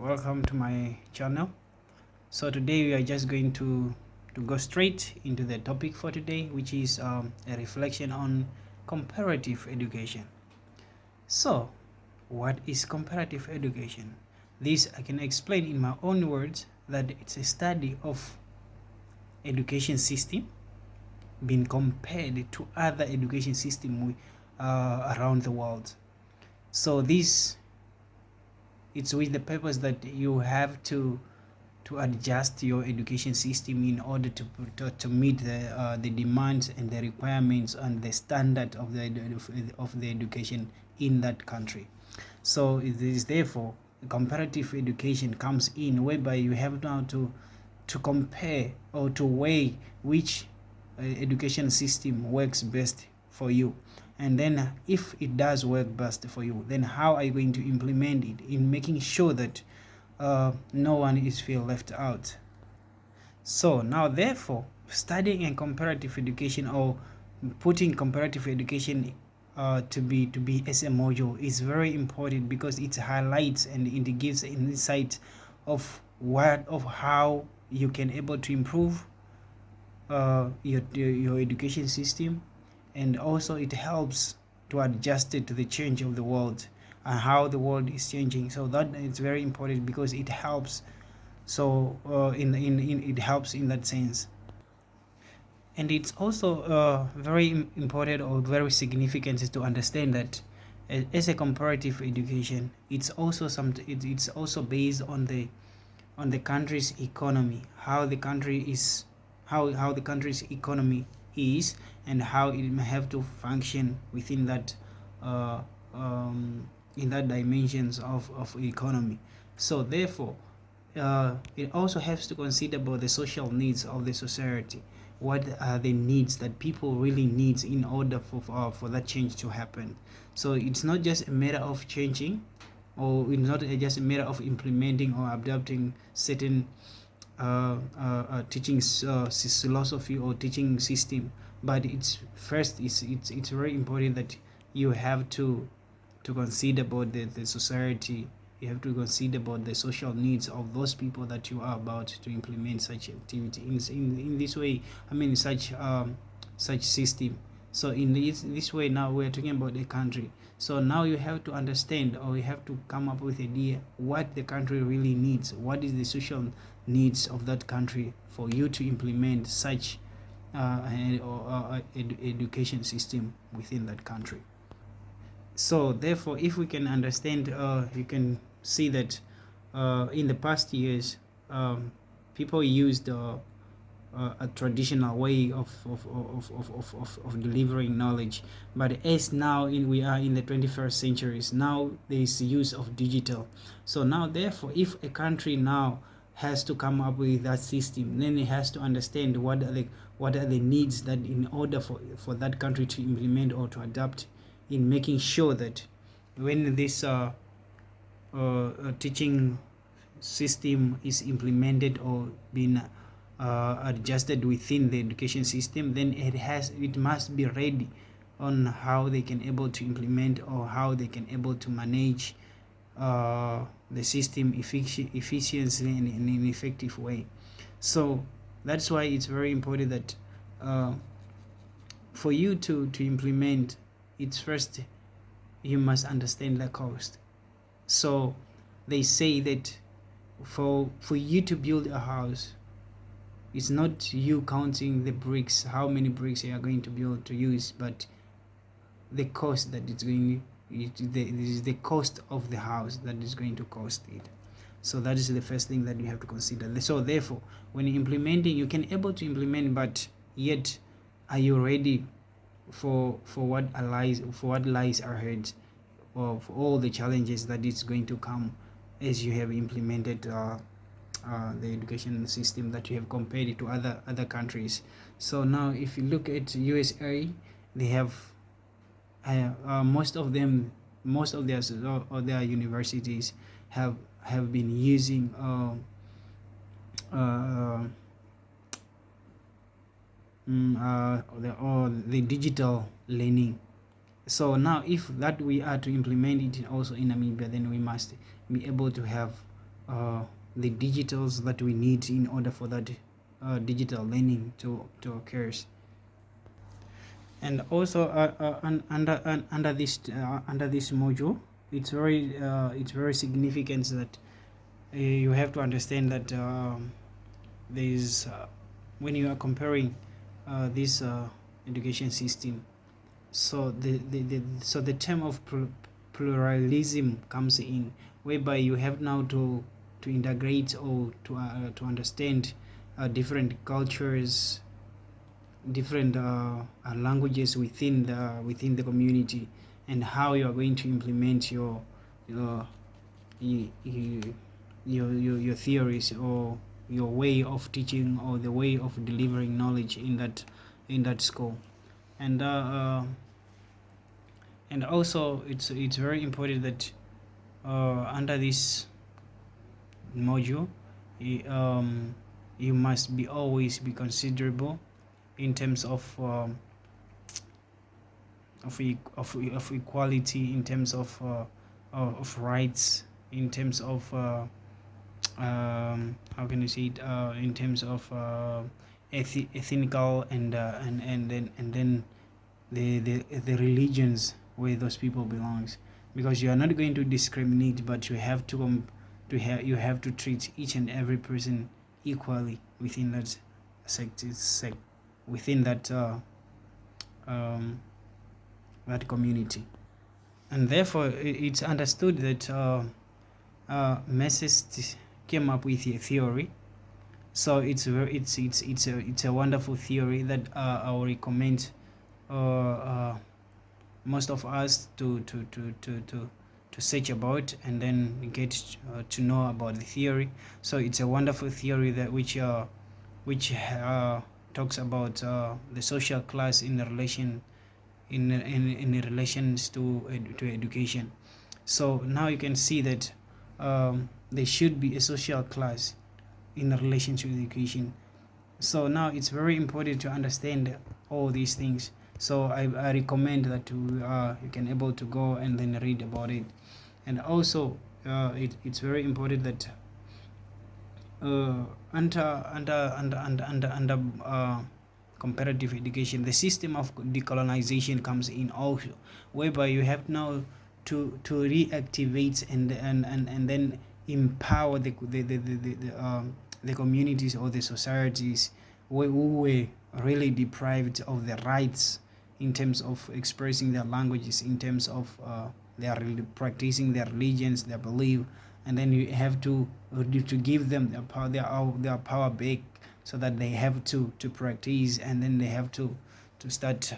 welcome to my channel. So today we are just going to go straight into the topic for today, which is a reflection on comparative education. So what is comparative education? This I can explain in my own words, that it's a study of education system being compared to other education system around the world. So this, it's with the purpose that you have to adjust your education system in order to meet the demands and the requirements and the standard of the education in that country. So it is therefore comparative education comes in, whereby you have now to compare or to weigh which education system works best for you, and then if it does work best for you, then how are you going to implement it in making sure that no one is feel left out. So now therefore, studying in comparative education, or putting comparative education to be as a module, is very important, because it highlights and it gives an insight of how you can able to improve your education system, and also it helps to adjust it to the change of the world and how the world is changing. So that is very important, because it helps. So it helps in that sense. And it's also very important or very significant is to understand that as a comparative education, it's also it's also based on the country's economy, how the country is, how the country's economy is, and how it may have to function within that uh, in that dimensions of economy. So therefore, it also has to consider about the social needs of the society. What are the needs that people really needs in order for that change to happen? So it's not just a matter of changing, or it's not just a matter of implementing or adapting certain teaching philosophy or teaching system, but it's very important that you have to consider about the society. You have to consider about the social needs of those people that you are about to implement such activity in this way. I mean, such system. So in this way, now we're talking about the country. So now you have to understand, or you have to come up with idea what the country really needs, what is the social needs of that country, for you to implement such education system within that country. So therefore, if we can understand, you can see that in the past years, people used a traditional way of delivering knowledge, but as now we are in the 21st centuries, now there is use of digital. So now therefore, if a country now has to come up with that system, then it has to understand what are the needs, that in order for that country to implement or to adapt, in making sure that when this teaching system is implemented or been adjusted within the education system, then it must be ready on how they can able to implement, or how they can able to manage the system efficiently and in an effective way. So that's why it's very important that for you to implement, it's first you must understand the cost. So they say that for you to build a house, it's not you counting the bricks, how many bricks you are going to build to use, but the cost that it's going this is the cost of the house that is going to cost it. So that is the first thing that you have to consider. So therefore, when you're implementing, you can able to implement, but yet are you ready for what lies ahead, or for all the challenges that is going to come as you have implemented the education system that you have compared it to other countries. So now if you look at USA, they have most of their universities have been using the digital learning. So now if that we are to implement it also in Namibia, then we must be able to have the digitals that we need in order for that digital learning to occur. And also under this module, it's very significant that you have to understand that there is when you are comparing this education system, so the term of pluralism comes in, whereby you have now to integrate or to understand different cultures, different languages within the community, and how you are going to implement your y- y- your theories, or your way of teaching, or the way of delivering knowledge in that school. And also it's very important that under this module, you must be always be considerable in terms of equality, in terms of rights, in terms of how can you say it, in terms of ethnical and then the religions where those people belongs, because you are not going to discriminate, but you have you have to treat each and every person equally within that within um, that community. And therefore it's understood that Marxist came up with a theory. So it's a wonderful theory that I will recommend most of us to search about, and then get to know about the theory. So it's a wonderful theory that which talks about the social class in relation in relations to education. So now you can see that there should be a social class in relation to education. So now it's very important to understand all these things. So I recommend that you can able to go and then read about it. And also it's very important that under comparative education, the system of decolonization comes in also, whereby you have now to reactivate and then empower the communities or the societies who were really deprived of their rights in terms of expressing their languages, in terms of their practicing their religions, their belief. And then you have to give them their power back, so that they have to practice, and then they have to start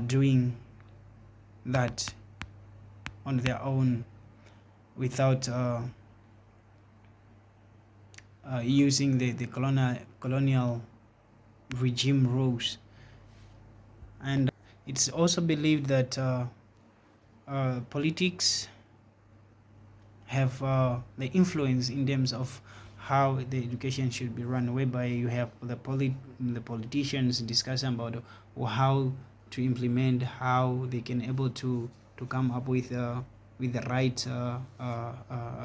doing that on their own, without using the colonial regime rules. And it's also believed that politics have the influence in terms of how the education should be run, whereby you have the politicians discussing about how to implement, how they can able to come up with the right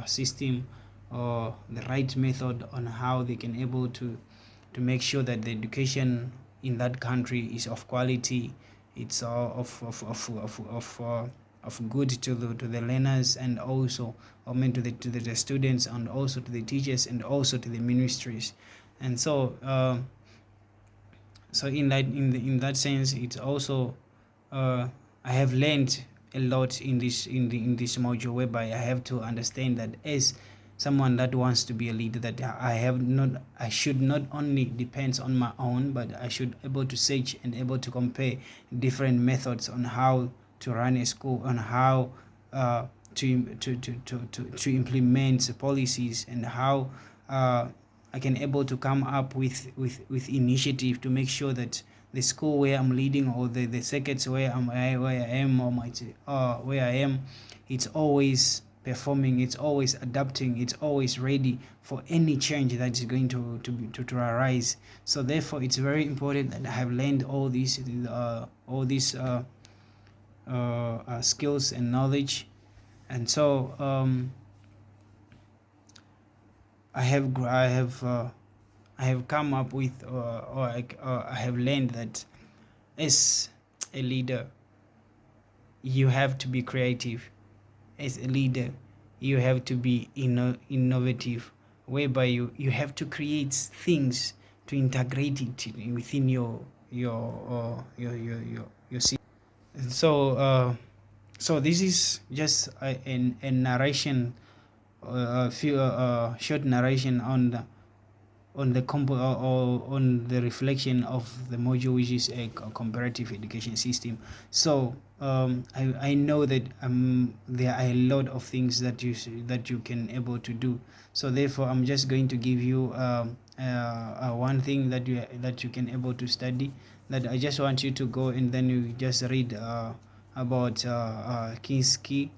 system, or the right method on how they can able to make sure that the education in that country is of quality, it's of good to the learners, and also I mean to the students, and also to the teachers, and also to the ministries. And so so in that sense, it's also I have learned a lot in this module, whereby I have to understand that as someone that wants to be a leader, that I should not only depend on my own, but I should able to search and able to compare different methods on how to run a school, on how to implement policies, and how I can able to come up with initiative to make sure that the school where I'm leading, or the circuits where I am, or where I am, it's always performing, it's always adapting, it's always ready for any change that is going to arise. So therefore it's very important that I have learned all these skills and knowledge. And so I have come up with I have learned that as a leader you have to be creative. As a leader you have to be innovative, whereby you have to create things to integrate it within your system. So so this is just a narration, a few short narration on the or on the reflection of the module, which is a comparative education system. So I know that there are a lot of things that you can able to do. So therefore I'm just going to give you one thing that you can able to study, that I just want you to go and then you just read about Kinski.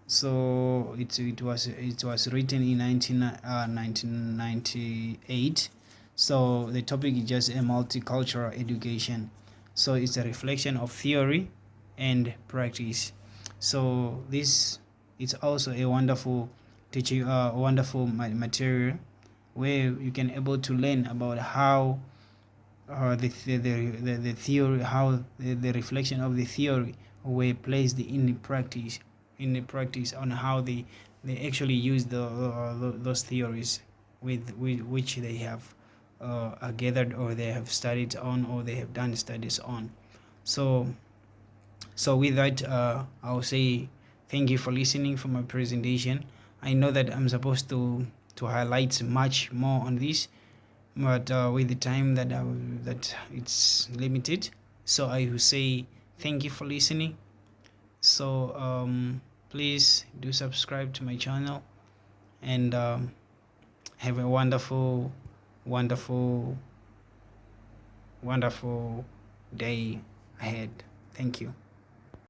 So it was written in 1998. So the topic is just a multicultural education. So it's a reflection of theory and practice. So this is also a wonderful teaching, wonderful material where you can able to learn about how the theory, how the reflection of the theory were placed in the practice, on how they actually use those theories with which they have gathered, or they have studied on, or they have done studies on. So with that I'll say thank you for listening for my presentation. I know that I'm supposed to highlight much more on this, but with the time that it's limited, so I will say thank you for listening. So please do subscribe to my channel, and have a wonderful wonderful wonderful day ahead. Thank you.